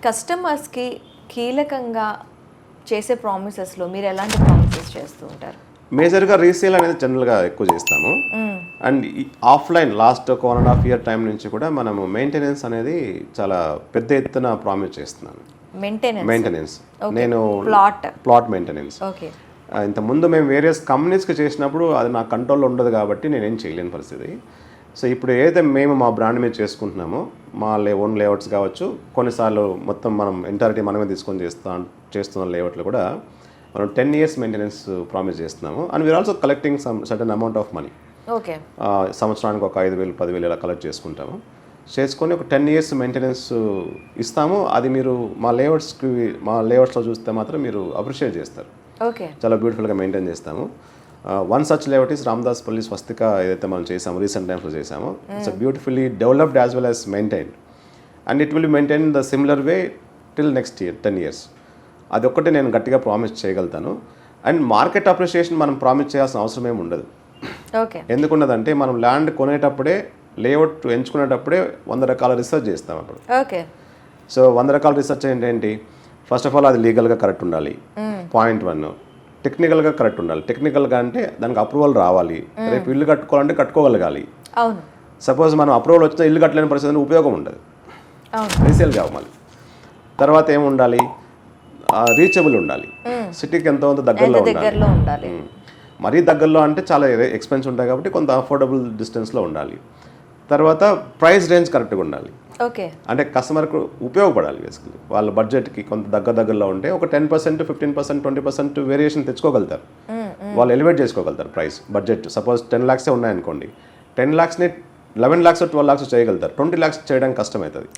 కస్టమర్స్కి కీలకంగా చేసే ప్రామిసెస్లో మీరు ఎలాంటి ప్రామిసెస్ చేస్తూ ఉంటారు? మేజర్గా రీసేల్ అనేది జనరల్గా ఎక్కువ చేస్తాము. అండ్ ఆఫ్లైన్ లాస్ట్ ఒక 1.5 year టైం నుంచి కూడా మనము మెయింటెనెన్స్ అనేది చాలా పెద్ద ఎత్తున ప్రామిస్ చేస్తున్నాను. మెయింటెనెన్స్ నేను ప్లాట్ మెయింటెనెన్స్. ఇంతకుముందు మేము వేరియస్ కంపెనీస్కి చేసినప్పుడు అది నా కంట్రోల్లో ఉండదు కాబట్టి నేనేం చేయలేని పరిస్థితి. సో ఇప్పుడు ఏదైతే మేము మా బ్రాండ్ మీద చేసుకుంటున్నామో మా ఓన్ లేఅవుట్స్ కావచ్చు, కొన్నిసార్లు మొత్తం మనం ఎంటారిటీ మనమే తీసుకొని చేస్తున్న లేఅవుట్లు కూడా మనం 10 years మెయింటెనెన్స్ ప్రామిస్ చేస్తున్నాము. And we are also collecting some certain amount of money. సంవత్సరానికి ఒక 5,000 10,000 ఇలా కలెక్ట్ చేసుకుంటాము. చేసుకొని ఒక 10 years మెయింటెనెన్స్ ఇస్తాము. అది మీరు మా లేఅవుట్స్లో చూస్తే మాత్రం మీరు అప్రిషియేట్ చేస్తారు. చాలా బ్యూటిఫుల్గా మెయింటైన్ చేస్తాము. వన్ సచ్ లేఅవుట్ ఈస్ రామదాస్పల్లి స్వస్తిక ఏదైతే మనం చేసాము రీసెంట్ టైమ్స్లో చేసాము. It's beautifully developed as well as maintained and it will maintain the similar way till next year 10 years. అది ఒక్కటే నేను గట్టిగా ప్రామిస్ చేయగలుగుతాను. అండ్ మార్కెట్ అప్రిషియేషన్ మనం ప్రామిస్ చేయాల్సిన అవసరం ఏమి ఉండదు. ఎందుకున్నదంటే మనం ల్యాండ్ కొనేటప్పుడే లేఅవుట్ ఎంచుకునేటప్పుడే 100 రకాల రీసెర్చ్ చేస్తాం అప్పుడు. సో 100 రకాల రీసెర్చ్ ఏంటంటే ఫస్ట్ ఆఫ్ ఆల్ అది లీగల్గా కరెక్ట్ ఉండాలి. పాయింట్ 1. టెక్నికల్గా కరెక్ట్ ఉండాలి. టెక్నికల్గా అంటే దానికి అప్రూవల్ రావాలి. రేపు ఇల్లు కట్టుకోవాలంటే కట్టుకోగలగాలి. సపోజ్ మనం అప్రూవల్ వచ్చిన ఇల్లు కట్టలేని పరిస్థితి ఉపయోగం ఉండదు. రీసేల్ కావాలి. తర్వాత ఏమి ఉండాలి, రీచబుల్ ఉండాలి. సిటీకి ఎంతో దగ్గరలో ఉండాలి. మరీ దగ్గరలో అంటే చాలా ఎక్స్పెన్స్ ఉంటాయి కాబట్టి కొంత అఫోర్డబుల్ డిస్టెన్స్లో ఉండాలి. తర్వాత ప్రైస్ రేంజ్ కరెక్ట్గా ఉండాలి. అంటే కస్టమర్కు ఉపయోగపడాలి. బేసికలీ వాళ్ళ బడ్జెట్కి కొంత దగ్గరలో ఉంటే ఒక 10%, 15%, 20% వేరియేషన్ తెచ్చుకోగలుగుతారు. వాళ్ళు ఎలివేట్ చేసుకోగలుగుతారు ప్రైస్. బడ్జెట్ సపోజ్ 10 lakhs ఉన్నాయనుకోండి, 10 lakhsని 11 lakhs 12 lakhs చేయగలుగుతారు. 20 lakhs చేయడానికి కష్టమవుతుంది.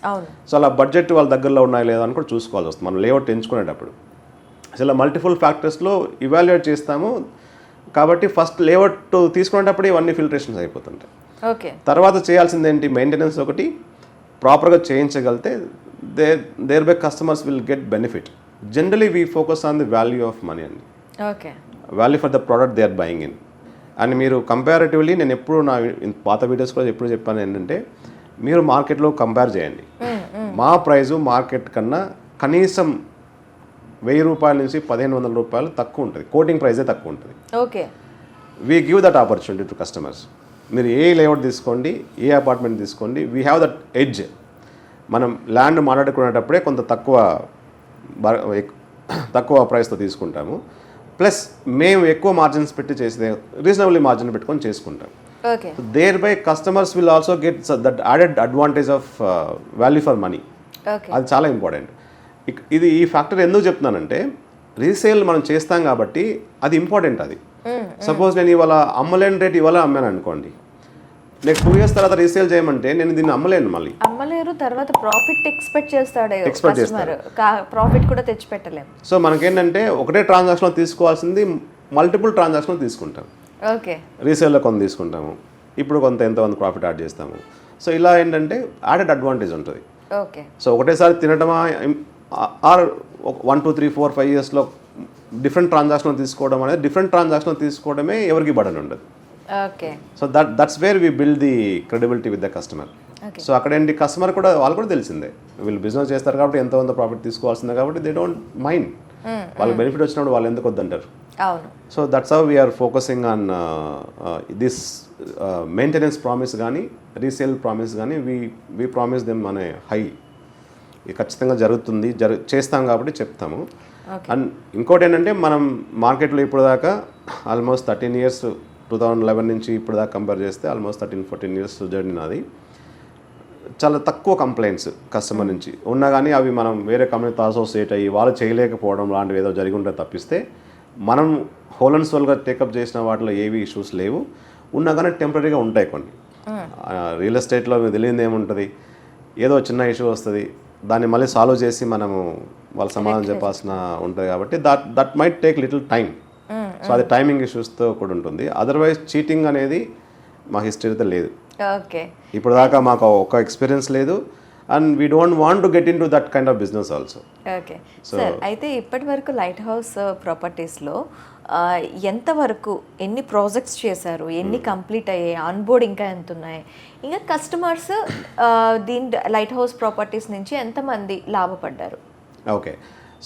సో అలా బడ్జెట్ వాళ్ళ దగ్గరలో ఉన్నాయా లేదా అని కూడా చూసుకోవాల్సి వస్తుంది మనం లేఅవుట్ ఎంచుకునేటప్పుడు. అసలు మల్టిపుల్ ఫ్యాక్టర్స్లో ఇవాల్యుయేట్ చేస్తాము. కాబట్టి ఫస్ట్ లేఅవుట్ తీసుకునేటప్పుడు ఇవన్నీ ఫిల్టరేషన్స్ అయిపోతుంటాయి. తర్వాత చేయాల్సింది ఏంటి, మెయింటెనెన్స్ ఒకటి ప్రాపర్గా చేయించగలిగితే there by customers will get benefit. Generally we focus on the value of money అండి. Value for the product they are buying in. And మీరు కంపారిటివ్లీ నేను ఎప్పుడు నా పాత వీడియోస్ కూడా ఎప్పుడు చెప్పాను ఏంటంటే మీరు మార్కెట్లో కంపేర్ చేయండి. మా ప్రైజు మార్కెట్ కన్నా కనీసం 1000 రూపాయల నుంచి 1,500 రూపాయలు తక్కువ ఉంటుంది. కోటింగ్ ప్రైజే తక్కువ ఉంటుంది. We give that opportunity to customers. మీరు ఏ లేఅవుట్ తీసుకోండి, ఏ అపార్ట్మెంట్ తీసుకోండి, వీ హ్యావ్ దట్ ఎడ్జ్. మనం ల్యాండ్ మాట్లాడుకునేటప్పుడే కొంత తక్కువ ప్రైస్తో తీసుకుంటాము. ప్లస్ మేము ఎక్కువ మార్జిన్స్ పెట్టి చేసే రీజనబుల్లీ మార్జిన్ పెట్టుకొని చేసుకుంటాం. There by customers will also get that added advantage of value for money. అది చాలా ఇంపార్టెంట్. ఈ ఫ్యాక్టర్ ఎందుకు చెప్తున్నానంటే రీసేల్ మనం చేస్తాం కాబట్టి అది ఇంపార్టెంట్. అది సపోజ్ నేను ఇవాళ అమ్మలేని రేట్ ఇవాళ అమ్మాను అనుకోండి, నెక్స్ట్ 2 years తర్వాత రీసేల్ చేయమంటే నేను దీన్ని అమ్మలేరు. తర్వాత ప్రాఫిట్ ఎక్స్పెక్ట్ చేస్తాడు, ప్రాఫిట్ కూడా తెచ్చి పెట్టలేము. సో మనకేంటంటే ఒకటే ట్రాన్సాక్షన్లో తీసుకోవాల్సింది మల్టిపుల్ ట్రాన్సాక్షన్లో తీసుకుంటాం. రీసేల్లో కొంత తీసుకుంటాము, ఇప్పుడు ఎంతమంది ప్రాఫిట్ యాడ్ చేస్తాము. సో ఇలా ఏంటంటే యాడెడ్ అడ్వాంటేజ్ ఉంటుంది. సో ఒకటేసారి తినటమా ఆర్ 1 2 3 4 5 yearsలో డిఫరెంట్ ట్రాన్సాక్షన్ తీసుకోవడం అనేది డిఫరెంట్ ట్రాన్సాక్షన్ తీసుకోవడమే ఎవరికి బడన్ ఉండదు. So that's where we build the credibility with the customer. So అక్కడేంటి కస్టమర్ కూడా వాళ్ళు కూడా తెలిసిందే, వీళ్ళు బిజినెస్ చేస్తారు కాబట్టి ఎంతో ప్రాఫిట్ తీసుకోవాల్సిందే కాబట్టి దే డోంట్ మైండ్. వాళ్ళకి బెనిఫిట్ వచ్చినప్పుడు వాళ్ళు ఎందుకు వద్దంటారు. So that's how we are focusing on this maintenance promise కానీ రీసేల్ ప్రామిస్ కానీ వీ ప్రామిస్ దెమ్ అనే హై. ఇది ఖచ్చితంగా జరుగుతుంది, చేస్తాం కాబట్టి చెప్తాము. అండ్ ఇంకోటి ఏంటంటే మనం మార్కెట్లో ఇప్పుడు దాకా ఆల్మోస్ట్ 13 years 2011 నుంచి ఇప్పుడు దాకా కంపేర్ చేస్తే ఆల్మోస్ట్ 13-14 years జర్నీ నాది. చాలా తక్కువ కంప్లైంట్స్ కస్టమర్ నుంచి ఉన్నా కానీ అవి మనం వేరే కంపెనీతో అసోసియేట్ అయ్యి వాళ్ళు చేయలేకపోవడం లాంటివి ఏదో జరిగి ఉంటే తప్పిస్తే మనం హోల్ అండ్ సోల్గా టేకప్ చేసిన వాటిలో ఏవి ఇష్యూస్ లేవు. ఉన్నా కానీ టెంపరీగా ఉంటాయి కొన్ని. రియల్ ఎస్టేట్లో మీకు తెలియదు ఏముంటుంది, ఏదో చిన్న ఇష్యూ వస్తుంది, దాన్ని మళ్ళీ సాల్వ్ చేసి మనము వాళ్ళ సమాధానం చెప్పాల్సిన ఉంటుంది కాబట్టి that might take little time. So అది టైమింగ్ ఇష్యూస్తో కూడా ఉంటుంది. అదర్వైజ్ చీటింగ్ అనేది మా హిస్టరీతో లేదు. ఇప్పుడు దాకా మాకు ఒక ఎక్స్పీరియన్స్ లేదు. And we don't want to get in to that kind of business also. Okay sir, అయితే ఇప్పటి వరకు లైట్ హౌస్ ప్రాపర్టీస్లో ఎంతవరకు ఎన్ని ప్రాజెక్ట్స్ చేశారు, ఎన్ని కంప్లీట్ అయ్యాయి, ఆన్బోర్డ్ ఇంకా ఎంత ఉన్నాయి, ఇంకా కస్టమర్స్ దీని లైట్ హౌస్ ప్రాపర్టీస్ నుంచి ఎంతమంది లాభపడ్డారు? Okay,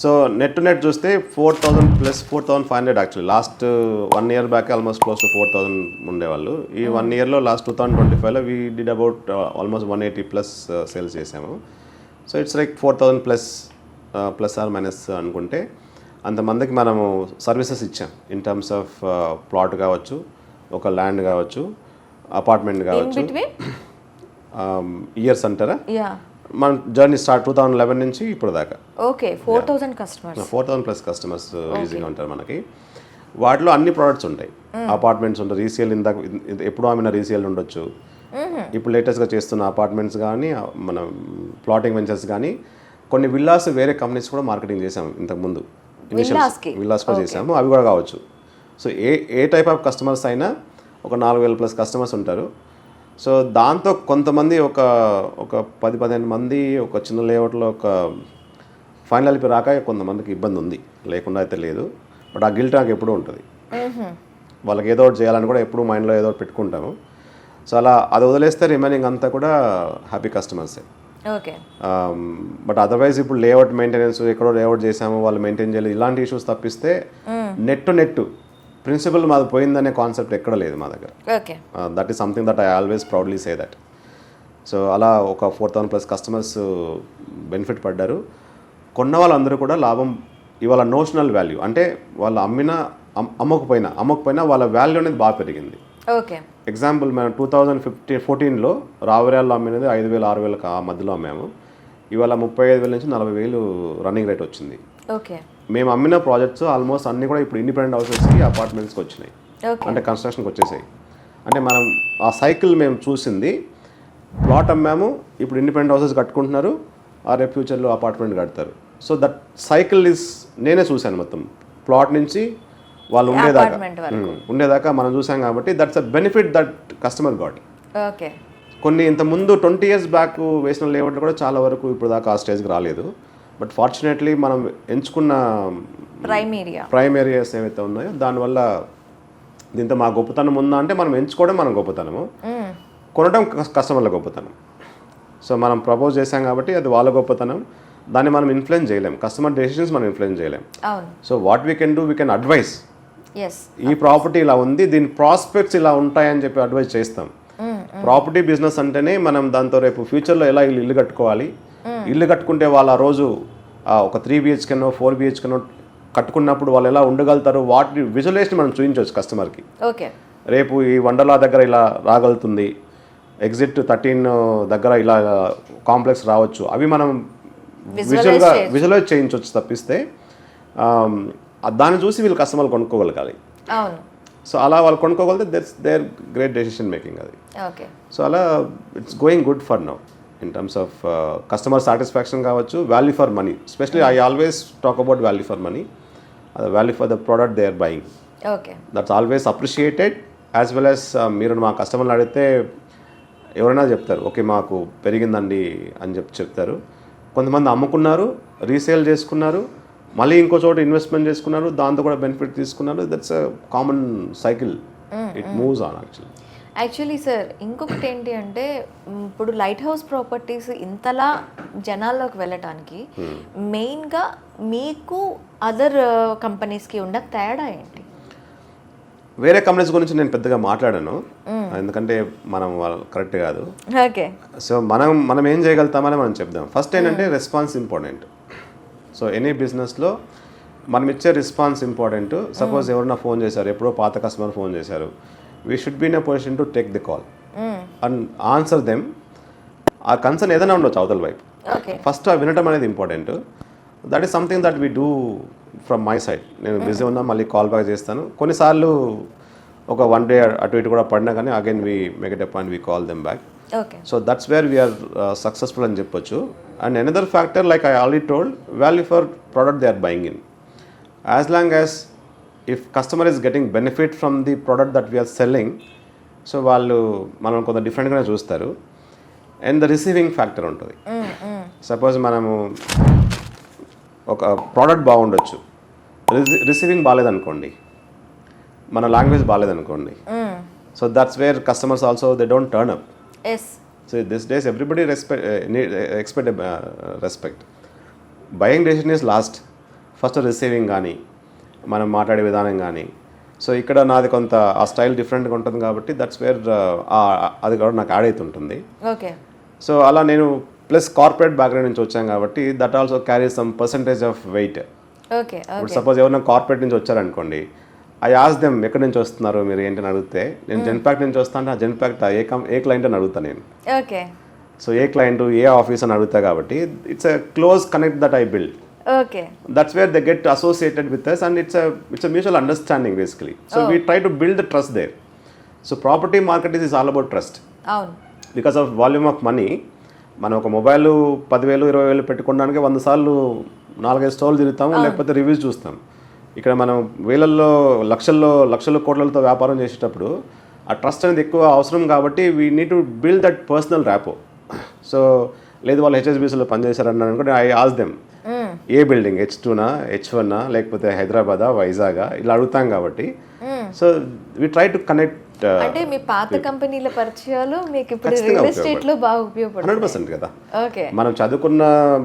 so net to net చూస్తే 4,000 plus 4,500 actually. Last 1 year back almost close to 4,000 ఉండేవాళ్ళు. ఈ 1 yearలో లాస్ట్ 2025లో we did about almost 180 plus sales చేసాము. So it's like 4,000 plus or minus అనుకుంటే అంతమందికి మనము సర్వీసెస్ ఇచ్చాం ఇన్ టర్మ్స్ ఆఫ్ ప్లాట్ కావచ్చు, ఒక ల్యాండ్ కావచ్చు, అపార్ట్మెంట్ కావచ్చు. ఇయర్స్ అంటారా? మన జర్నీ స్టార్ట్ 2011 నుంచి ఇప్పుడు దాకా. ఓకే, 4,000 కస్టమర్స్, 4,000 ప్లస్ కస్టమర్స్ ఈజీగా ఉంటారు మనకి. వాటిలో అన్ని ప్రోడక్ట్స్ ఉంటాయి. అపార్ట్మెంట్స్ ఉంటాయి, రీసేల్ ఇందాక ఎప్పుడూ ఆమె రీసేల్ ఉండొచ్చు. ఇప్పుడు లేటెస్ట్గా చేస్తున్న అపార్ట్మెంట్స్ కానీ, మన ప్లాటింగ్ వెంచర్స్ కానీ, కొన్ని విల్లాస్ వేరే కంపెనీస్ కూడా మార్కెటింగ్ చేసాము ఇంతకుముందు. విల్లాస్ కూడా చేసాము, అవి కూడా కావచ్చు. So A type of customers అయినా ఒక 4,000 ప్లస్ కస్టమర్స్ ఉంటారు. సో దాంతో కొంతమంది ఒక 10-15 మంది ఒక చిన్న లేఅవుట్లో ఒక ఫైనల్ అయిపోయి రాక కొంతమందికి ఇబ్బంది ఉంది, లేకుండా అయితే లేదు. బట్ ఆ గిల్ట్ నాకు ఎప్పుడూ ఉంటుంది. వాళ్ళకి ఏదో ఒకటి చేయాలని కూడా ఎప్పుడు మైండ్లో ఏదో ఒకటి పెట్టుకుంటాము. సో అలా అది వదిలేస్తే రిమైనింగ్ అంతా కూడా హ్యాపీ కస్టమర్సే. ఓకే, బట్ అదర్వైజ్ ఇప్పుడు లేఅవుట్ మెయింటెనెన్స్ ఎక్కడో లేఅవుట్ చేసాము, వాళ్ళు మెయింటైన్ చేయలేదు, ఇలాంటి ఇష్యూస్ తప్పిస్తే నెట్ ప్రిన్సిపల్ మాది పోయిందనే కాన్సెప్ట్ ఎక్కడ లేదు మా దగ్గర. Okay, that is something that I always proudly say that. So అలా ఒక 4,000 ప్లస్ కస్టమర్స్ బెనిఫిట్ పడ్డారు. కొన్న వాళ్ళందరూ కూడా లాభం ఇవాళ నోషనల్ వాల్యూ అంటే వాళ్ళు అమ్మకపోయినా వాళ్ళ వాల్యూ అనేది బాగా పెరిగింది. ఓకే, ఎగ్జాంపుల్ మేము 2014లో రావుర్యాల్లో అమ్మినది 5,000-6,000 ఆ మధ్యలో అమ్మాము. ఇవాళ 35,000 నుంచి 40,000 రన్నింగ్ రేట్ వచ్చింది. ఓకే, మేము అమ్మిన ప్రాజెక్ట్స్ ఆల్మోస్ట్ అన్నీ కూడా ఇప్పుడు ఇండిపెండెంట్ హౌసెస్కి, అపార్ట్మెంట్స్కి వచ్చినాయి, అంటే కన్స్ట్రక్షన్కి వచ్చేసాయి. అంటే మనం ఆ సైకిల్ మేము చూసింది. ప్లాట్ అమ్మాము, ఇప్పుడు ఇండిపెండెంట్ హౌసెస్ కట్టుకుంటున్నారు, ఆ రేపు ఫ్యూచర్లో అపార్ట్మెంట్ కడతారు. సో దట్ సైకిల్ ఈస్ నేనే చూశాను మొత్తం ప్లాట్ నుంచి వాళ్ళు ఉండేదాకా మనం చూసాం. కాబట్టి that's a benefit that customer got. Okay, కొన్ని ఇంతకుముందు 20 years బ్యాక్ వేసిన లేఅవుట్లు కూడా చాలా వరకు ఇప్పుడు దాకా ఆ స్టేజ్కి రాలేదు. బట్ ఫార్చునేట్లీ మనం ఎంచుకున్న ప్రైమ్ ఏరియాస్ ఏవైతే ఉన్నాయో దానివల్ల దీంతో మా గొప్పతనం ఉందా అంటే మనం ఎంచుకోవడం మనం గొప్పతనము, కొనడం కస్టమర్ల గొప్పతనం. సో మనం ప్రపోజ్ చేసాం కాబట్టి అది వాళ్ళ గొప్పతనం, దాన్ని మనం ఇన్ఫ్లుయెన్స్ చేయలేం, కస్టమర్ డెసిషన్స్ మనం ఇన్ఫ్లుయెన్స్ చేయలేం. So what we can do, we can advise, ఈ ప్రాపర్టీ ఇలా ఉంది, దీని ప్రాస్పెక్ట్స్ ఇలా ఉంటాయని చెప్పి అడ్వైస్ చేస్తాం. ప్రాపర్టీ బిజినెస్ అంటేనే మనం దాంతో రేపు ఫ్యూచర్లో ఎలా ఇల్లు కట్టుకోవాలి, ఇల్లు కట్టుకుంటే వాళ్ళు ఆ రోజు ఒక 3 BHK 4 BHK కట్టుకున్నప్పుడు వాళ్ళు ఎలా ఉండగలుగుతారు, వాటి విజువలైజేషన్ మనం చూపించవచ్చు కస్టమర్కి. రేపు ఈ వండర్లా దగ్గర ఇలా రాగలుగుతుంది, ఎగ్జిట్ 13 దగ్గర ఇలా కాంప్లెక్స్ రావచ్చు, అవి మనం విజువలైజ్ చేయించవచ్చు తప్పిస్తే దాన్ని చూసి వీళ్ళు కస్టమర్లు కొనుక్కోగలగాలి. సో అలా వాళ్ళు కొనుక్కోగలిగితే that's their great decision making అది. సో అలా it's going good for now in terms of customer satisfaction కావచ్చు, value for money. Especially I always talk about value for money, value for the product they are buying. That's always appreciated. As well as మీరు మా కస్టమర్లు అడిగితే ఎవరైనా చెప్తారు okay మాకు పెరిగిందండి అని చెప్తారు. కొంతమంది అమ్ముకున్నారు, రీసేల్ చేసుకున్నారు, మళ్ళీ ఇంకో చోట ఇన్వెస్ట్మెంట్ చేసుకున్నారు, దాంతో కూడా బెనిఫిట్ తీసుకున్నారు. That's a common cycle, it moves on actually sir. ఇంకొకటి ఏంటి అంటే ఇప్పుడు లైట్ హౌస్ ప్రాపర్టీస్ ఇంతలా జనాల్లోకి వెళ్ళటానికి మెయిన్గా మీకు అదర్ కంపెనీస్కి ఉన్న తేడా ఏంటి? వేరే కంపెనీస్ గురించి నేను పెద్దగా మాట్లాడాను, ఎందుకంటే మనం వాళ్ళు కరెక్ట్ కాదు. ఓకే, సో మనం ఏం చేయగలుగుతామని మనం చెప్దాం. ఫస్ట్ ఏంటంటే రెస్పాన్స్ ఇంపార్టెంట్. సో ఎనీ బిజినెస్లో మనం ఇచ్చే రెస్పాన్స్ ఇంపార్టెంట్. సపోజ్ ఎవరైనా ఫోన్ చేశారు, ఎప్పుడో పాత కస్టమర్ ఫోన్ చేశారు, we should be in a position to take the call and answer them. ఆ కన్సర్న్ ఏదైనా ఉండొచ్చు అవతల వైపు, ఫస్ట్ వినటం అనేది important. That is something that we do from my side. నేను బిజీ ఉన్నా మళ్ళీ కాల్ బ్యాక్ చేస్తాను. కొన్నిసార్లు ఒక 1 day అటు ఇటు కూడా పడినా కానీ again we make it a point, we call them back. So that's where we are successful అని చెప్పొచ్చు. And another factor like I already told, value for product they are buying in. As long as if customer is getting benefit from the product that we are selling, so వాళ్ళు మనం కొంత డిఫరెంట్గానే చూస్తారు. And the receiving factor ఉంటుంది. Suppose మనము ఒక product బాగుండొచ్చు, receiving బాగాలేదనుకోండి, మన language బాగాలేదనుకోండి, so that's where customers also they don't turn up. Yes. So this days everybody expect respect. Buying decision is last, first receiving కానీ మనం మాట్లాడే విధానం కానీ. సో ఇక్కడ నాది కొంత ఆ స్టైల్ డిఫరెంట్గా ఉంటుంది కాబట్టి దట్స్ వేర్ అది కూడా నాకు యాడ్ అవుతుంటుంది. ఓకే. సో అలా నేను ప్లస్ కార్పొరేట్ బ్యాక్గ్రౌండ్ నుంచి వచ్చాను కాబట్టి that also carry some percentage of weight. Okay. ఇప్పుడు సపోజ్ ఎవరైనా కార్పొరేట్ నుంచి వచ్చారనుకోండి, ఐ ఆస్ దెమ్ ఎక్కడి నుంచి వస్తున్నారు మీరు ఏంటని అడిగితే, నేను జెన్పాక్ట్ నుంచి వస్తాను, ఆ జెన్పాక్ట్ ఏ క్లయింట్ అని అడుగుతాను నేను. ఓకే. సో ఏ క్లయింట్ ఏ ఆఫీస్ అని అడుగుతా కాబట్టి it's a close connect that I build. Okay. That's where they get associated with us, and it's a mutual understanding basically. So we try to build the trust there. So property market is all about trust. అవును. Because of volume of money, మనం ఒక mobile 10,000 20,000 పెట్టుకోవడానికి 100 సార్లు 4-5 స్టోర్లు తిరుగుతాము, లేకపోతే reviews చూస్తాం. ఇక్కడ మనం వేలల్లో లక్షల కోట్లతో వ్యాపారం చేసేటప్పుడు ఆ ట్రస్ట్ అనేది ఎక్కువ అవసరం కాబట్టి we need to build that personal rapport. So లేదు వాళ్ళు హెచ్ఎస్బీసీలో పనిచేశారన్నారు అనుకుంటే ఐ ఆస్ దెమ్ ఏ బిల్డింగ్, H2నా H1నా లేకపోతే హైదరాబాదా వైజాగా ఇలా అడుగుతాం కాబట్టి. So we try to connect. అంటే మీ పాత కంపెనీల పరిచయాలు మీకు ఇప్పుడు రియల్ ఎస్టేట్ లో బాగా ఉపయోగపడుతుంది. 100% కదా. ఓకే. మనం చదువుకున్న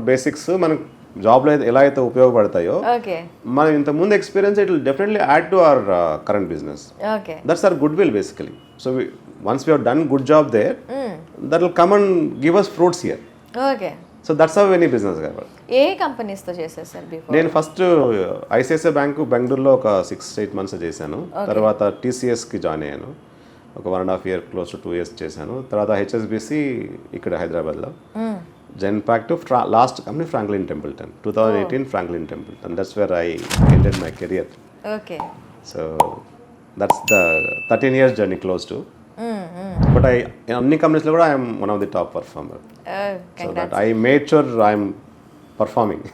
బేసిక్స్ మనకు జాబ్లో ఎలా అయితే ఉపయోగపడతాయో, ఓకే, మనం ఇంత ముందు experience it will definitely add to our current business. Okay. That's our goodwill basically. So once we have done good job there, that will come and give us fruits here. Okay. So that's how any business కావాలి. ఏ companies తో చేశారు sir before? నేను first ICICI bank బెంగళూరులో ఒక 6-8 months చేశాను. తర్వాత టీసీఎస్కి join అయ్యాను, ఒక 1.5 year, క్లోజ్ టు 2 years చేశాను. తర్వాత హెచ్ఎస్బిసి ఇక్కడ హైదరాబాద్లో. Genpact last company Franklin Templeton, 2018 Franklin Templeton. That's where I ended my career. Okay. So that's the 13 years journey close to. But అన్ని కంపెనీస్లో కూడా I'm one of the top performer. So that I made sure I'm performing.